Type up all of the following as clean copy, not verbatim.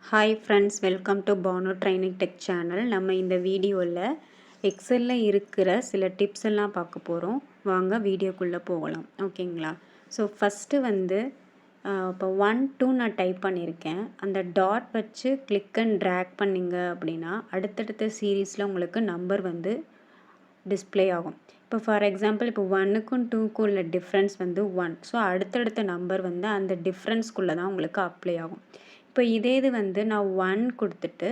Hi friends, welcome to Banu training tech channel. நம்ம இந்த வீடியோவில் எக்ஸலில் இருக்கிற சில டிப்ஸ் எல்லாம் பார்க்க போகிறோம். வாங்க வீடியோக்குள்ளே போகலாம். ஓகேங்களா? ஸோ ஃபஸ்ட்டு இப்போ 1 2 நான் டைப் பண்ணியிருக்கேன். அந்த டாட் வச்சு கிளிக் அண்ட் ட்ராக் பண்ணிங்க அப்படின்னா அடுத்தடுத்த சீரீஸில் உங்களுக்கு நம்பர் டிஸ்ப்ளே ஆகும். இப்போ ஃபார் எக்ஸாம்பிள் இப்போ 1க்கும் 2க்கும் உள்ள டிஃப்ரென்ஸ் 1. ஸோ அடுத்தடுத்த நம்பர் அந்த டிஃப்ரென்ஸ்குள்ளே தான் உங்களுக்கு அப்ளை ஆகும். இப்போ இதே நான் 1 கொடுத்துட்டு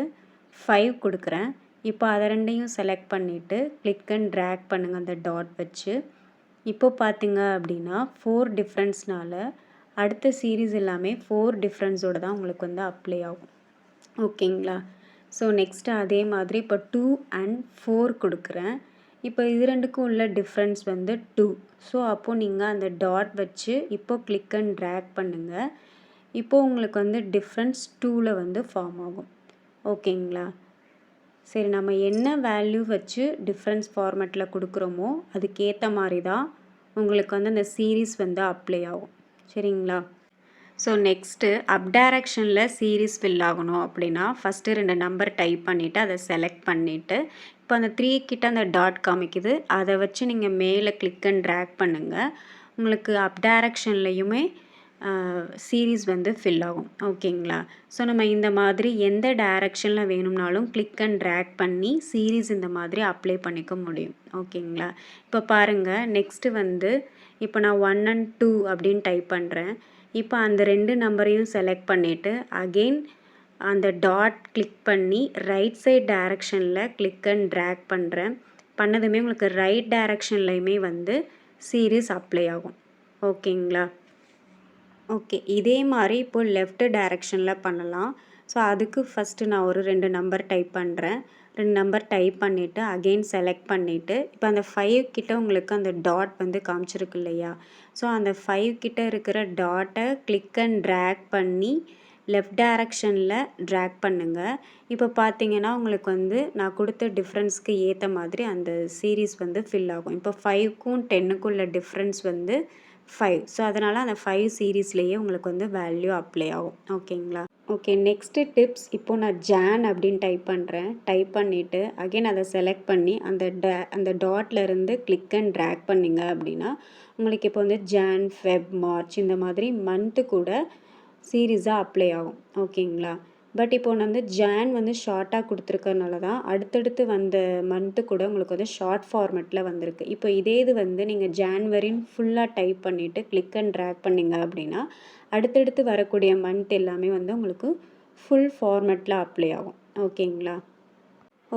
5 கொடுக்குறேன். இப்போ அதை ரெண்டையும் செலக்ட் பண்ணிவிட்டு கிளிக் அண்ட் ட்ராக் பண்ணுங்கள் அந்த டாட் வச்சு. இப்போ பார்த்தீங்க அப்படின்னா 4 டிஃப்ரென்ஸ்னால அடுத்த சீரீஸ் எல்லாமே 4 டிஃப்ரென்ஸோடு தான் உங்களுக்கு அப்ளை ஆகும். ஓகேங்களா? ஸோ நெக்ஸ்ட்டு அதே மாதிரி இப்போ 2 அண்ட் 4 கொடுக்குறேன். இப்போ இது ரெண்டுக்கும் உள்ள டிஃப்ரென்ஸ் 2. ஸோ அப்போது நீங்கள் அந்த டாட் வச்சு இப்போ கிளிக் அண்ட் ட்ராக் பண்ணுங்கள். இப்போது உங்களுக்கு டிஃப்ரென்ஸ் 2ல் ஃபார்ம் ஆகும். ஓகேங்களா? சரி, நம்ம என்ன வேல்யூ வச்சு டிஃப்ரென்ஸ் ஃபார்மேட்டில் கொடுக்குறோமோ அதுக்கேற்ற மாதிரி தான் உங்களுக்கு அந்த சீரீஸ் அப்ளை ஆகும். சரிங்களா? ஸோ நெக்ஸ்ட்டு அப் டைரக்ஷனில் சீரீஸ் ஃபில் ஆகணும் அப்படின்னா ஃபஸ்ட்டு 2 நம்பர் டைப் பண்ணிவிட்டு அதை செலக்ட் பண்ணிவிட்டு இப்போ அந்த 3 கிட்ட அந்த டாட் காமிக்குது, அதை வச்சு நீங்கள் மேலே கிளிக் அண்ட் ட்ராக் பண்ணுங்கள். உங்களுக்கு அப் டைரக்ஷன்லையுமே சீரீஸ் ஃபில் ஆகும். ஓகேங்களா? ஸோ நம்ம இந்த மாதிரி எந்த டைரக்ஷனில் வேணும்னாலும் கிளிக் அண்ட் ட்ராக் பண்ணி சீரீஸ் இந்த மாதிரி அப்ளை பண்ணிக்க முடியும். ஓகேங்களா? இப்போ பாருங்கள், நெக்ஸ்ட்டு இப்போ நான் 1 and 2 அப்படின்னு டைப் பண்ணுறேன். இப்போ அந்த 2 நம்பரையும் செலக்ட் பண்ணிவிட்டு அகெயின் அந்த டாட் கிளிக் பண்ணி ரைட் சைட் டைரக்ஷனில் கிளிக் அண்ட் ட்ராக் பண்ணுறேன். பண்ணதுமே உங்களுக்கு ரைட் டைரக்ஷன்லையுமே சீரீஸ் அப்ளை ஆகும். ஓகேங்களா? ஓகே, இதே மாதிரி இப்போது லெஃப்ட் டைரக்ஷனில் பண்ணலாம். ஸோ அதுக்கு ஃபஸ்ட்டு நான் ஒரு 2 நம்பர் டைப் பண்ணுறேன். 2 நம்பர் டைப் பண்ணிவிட்டு அகெயின் செலக்ட் பண்ணிவிட்டு இப்போ அந்த 5 கிட்ட உங்களுக்கு அந்த டாட் காமிச்சிருக்கு இல்லையா? ஸோ அந்த 5 கிட்ட இருக்கிற டாட்டை கிளிக் அண்ட் ட்ராக் பண்ணி லெஃப்ட் டைரக்ஷனில் ட்ராக் பண்ணுங்கள். இப்போ பார்த்தீங்கன்னா உங்களுக்கு நான் கொடுத்த டிஃப்ரென்ஸ்க்கு ஏற்ற மாதிரி அந்த சீரீஸ் ஃபில் ஆகும். இப்போ 5க்கும் 10க்கும் உள்ள டிஃப்ரென்ஸ் 5. ஸோ அதனால் அந்த 5 சீரீஸ்லேயே உங்களுக்கு வேல்யூ அப்ளை ஆகும். ஓகேங்களா? Okay, next tips. இப்போது நான் ஜான் அப்படின்னு டைப் பண்ணுறேன். டைப் பண்ணிவிட்டு அகெயின் அதை செலக்ட் பண்ணி அந்த டாட்லேருந்து கிளிக் அண்ட் ட்ராக் பண்ணிங்க அப்படின்னா உங்களுக்கு இப்போ ஜான், ஃபெப், மார்ச் இந்த மாதிரி மந்த்து கூட சீரீஸாக அப்ளை ஆகும். ஓகேங்களா? பட் இப்போ ஜான் ஷார்ட்டாக கொடுத்துருக்கறனால தான் அடுத்தடுத்து வந்த மந்த்து கூட உங்களுக்கு ஷார்ட் ஃபார்மேட்டில் வந்திருக்கு. இப்போ இதே இது நீங்கள் ஜான்வரின்னு ஃபுல்லாக டைப் பண்ணிவிட்டு கிளிக் அண்ட் ட்ராக் பண்ணிங்க அப்படின்னா அடுத்தடுத்து வரக்கூடிய மந்த் எல்லாமே உங்களுக்கு ஃபுல் ஃபார்மேட்டில் அப்ளை ஆகும். ஓகேங்களா?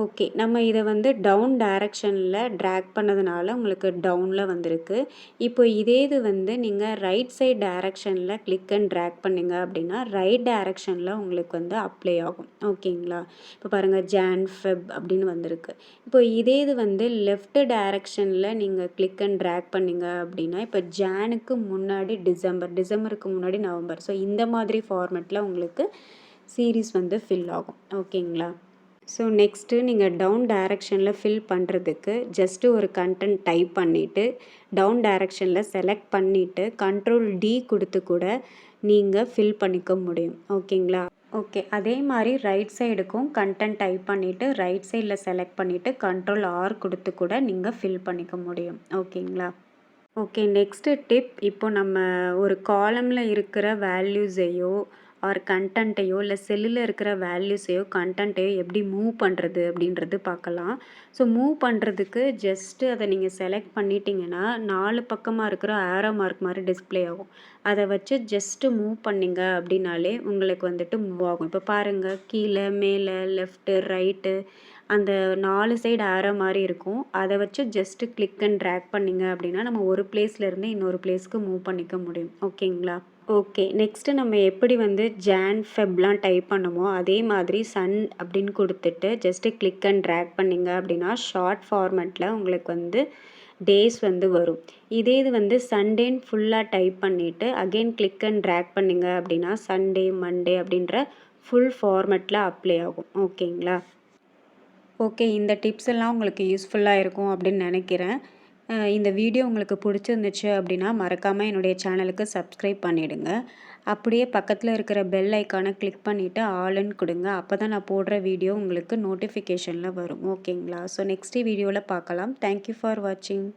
ஓகே, நம்ம இதை டவுன் டைரக்ஷனில் ட்ராக் பண்ணதுனால உங்களுக்கு டவுனில் வந்திருக்கு. இப்போ இதே இது நீங்கள் ரைட் சைட் டைரக்ஷனில் கிளிக் அண்ட் ட்ராக் பண்ணிங்க அப்படின்னா ரைட் டைரக்ஷனில் உங்களுக்கு அப்ளை ஆகும். ஓகேங்களா? இப்போ பாருங்கள், ஜான், ஃபெப் அப்படின்னு வந்திருக்கு. இப்போ இதே இது லெஃப்ட் டைரக்ஷனில் நீங்கள் கிளிக் அண்ட் ட்ராக் பண்ணிங்க அப்படின்னா இப்போ ஜானுக்கு முன்னாடி டிசம்பருக்கு முன்னாடி நவம்பர். ஸோ இந்த மாதிரி ஃபார்மேட்டில் உங்களுக்கு சீரீஸ் ஃபில் ஆகும். ஓகேங்களா? ஸோ நெக்ஸ்ட்டு நீங்கள் டவுன் டைரக்ஷனில் ஃபில் பண்ணுறதுக்கு ஜஸ்ட்டு ஒரு கண்டென்ட் டைப் பண்ணிவிட்டு டவுன் டைரக்ஷனில் செலக்ட் பண்ணிவிட்டு Ctrl D கொடுத்து கூட நீங்கள் ஃபில் பண்ணிக்க முடியும். ஓகேங்களா? ஓகே, அதே மாதிரி ரைட் சைடுக்கும் கண்டென்ட் டைப் பண்ணிவிட்டு ரைட் சைடில் செலக்ட் பண்ணிவிட்டு Ctrl R கொடுத்து கூட நீங்கள் ஃபில் பண்ணிக்க முடியும். ஓகேங்களா? Okay, next tip. இப்போ நம்ம ஒரு காலமில் இருக்கிற வேல்யூஸையோ ஆர் கண்டென்ட்டையோ இல்லை செல்லில் இருக்கிற வேல்யூஸையோ கண்டென்ட்டையோ எப்படி மூவ் பண்ணுறது அப்படின்றது பார்க்கலாம். ஸோ மூவ் பண்ணுறதுக்கு ஜஸ்ட்டு அதை நீங்கள் செலக்ட் பண்ணிட்டீங்கன்னா 4 பக்கமாக இருக்கிற ஆரோ மார்க் மாதிரி டிஸ்ப்ளே ஆகும். அதை வச்சு ஜஸ்ட்டு மூவ் பண்ணிங்க அப்படின்னாலே உங்களுக்கு மூவ் ஆகும். இப்போ பாருங்கள், கீழே, மேலே, லெஃப்ட்டு, ரைட்டு அந்த 4 சைடு ஆரோ மாதிரி இருக்கும். அதை வச்சு ஜஸ்ட்டு கிளிக் அண்ட் ட்ராக் பண்ணிங்க அப்படின்னா நம்ம ஒரு பிளேஸ்லேருந்து இன்னொரு பிளேஸ்க்கு மூவ் பண்ணிக்க முடியும். ஓகேங்களா? ஓகே, நெக்ஸ்ட்டு நம்ம எப்படி ஜான், ஃபெப்லாம் டைப் பண்ணமோ அதே மாதிரி சன் அப்படின்னு கொடுத்துட்டு ஜஸ்ட்டு கிளிக் அண்ட் ட்ராக் பண்ணிங்க அப்படின்னா ஷார்ட் ஃபார்மேட்டில் உங்களுக்கு டேஸ் வரும். இதே இது சண்டேன்னு ஃபுல்லாக டைப் பண்ணிவிட்டு அகெயின் கிளிக் அண்ட் ட்ராக் பண்ணிங்க அப்படின்னா சண்டே, மண்டே அப்படின்ற ஃபுல் ஃபார்மேட்டில் அப்ளை ஆகும். ஓகேங்களா? ஓகே, இந்த டிப்ஸ் எல்லாம் உங்களுக்கு யூஸ்ஃபுல்லாக இருக்கும் அப்படின்னு நினைக்கிறேன். இந்த வீடியோ உங்களுக்கு பிடிச்சிருந்துச்சு அப்படின்னா மறக்காமல் என்னுடைய சேனலுக்கு சப்ஸ்கிரைப் பண்ணிவிடுங்க. அப்படியே பக்கத்தில் இருக்கிற பெல் ஐக்கானை கிளிக் பண்ணிவிட்டு ஆல்ன்னு கொடுங்க. அப்போ தான் நான் போடுற வீடியோ உங்களுக்கு நோட்டிஃபிகேஷனில் வரும். ஓகேங்களா? ஸோ நெக்ஸ்ட் வீடியோவில் பார்க்கலாம். தேங்க்யூ ஃபார் வாட்சிங்.